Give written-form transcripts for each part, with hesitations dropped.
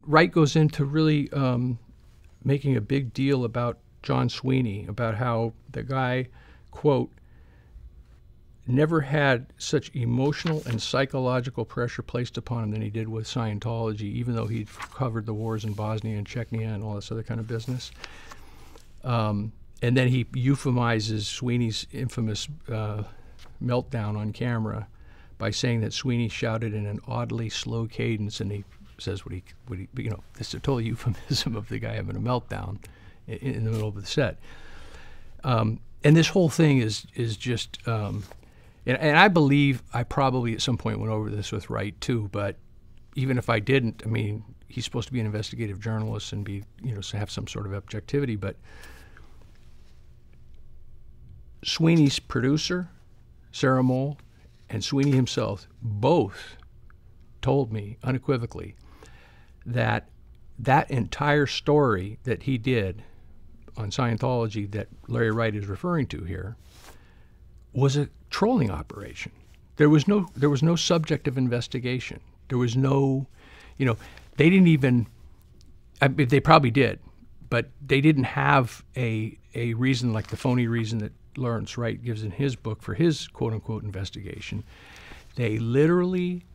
Wright goes into really making a big deal about John Sweeny, about how the guy, quote, never had such emotional and psychological pressure placed upon him than he did with Scientology, even though he'd covered the wars in Bosnia and Chechnya and all this other kind of business. And then he euphemizes Sweeney's infamous meltdown on camera by saying that Sweeny shouted in an oddly slow cadence, and he says what he this is a total euphemism of the guy having a meltdown in the middle of the set. And this whole thing is just, and I believe I probably at some point went over this with Wright too, but even if I didn't, I mean, he's supposed to be an investigative journalist and be, have some sort of objectivity, but Sweeney's producer, Sarah Mole, and Sweeny himself both told me unequivocally that that entire story that he did on Scientology that Larry Wright is referring to here was a trolling operation. There was no subject of investigation. There was no, they didn't even, they probably did, but they didn't have a reason like the phony reason that Lawrence Wright gives in his book for his quote-unquote investigation. They literally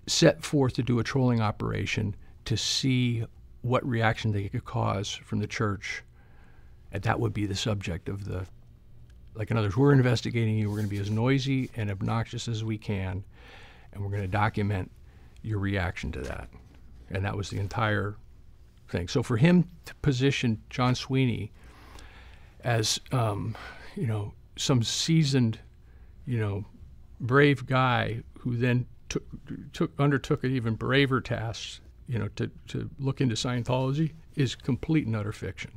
set forth to do a trolling operation to see what reaction they could cause from the church, and that would be the subject of the, like in other words, we're investigating you, we're going to be as noisy and obnoxious as we can, and we're going to document your reaction to that. And that was the entire thing. So for him to position John Sweeny as, some seasoned, brave guy who then undertook an even braver task, to look into Scientology is complete and utter fiction.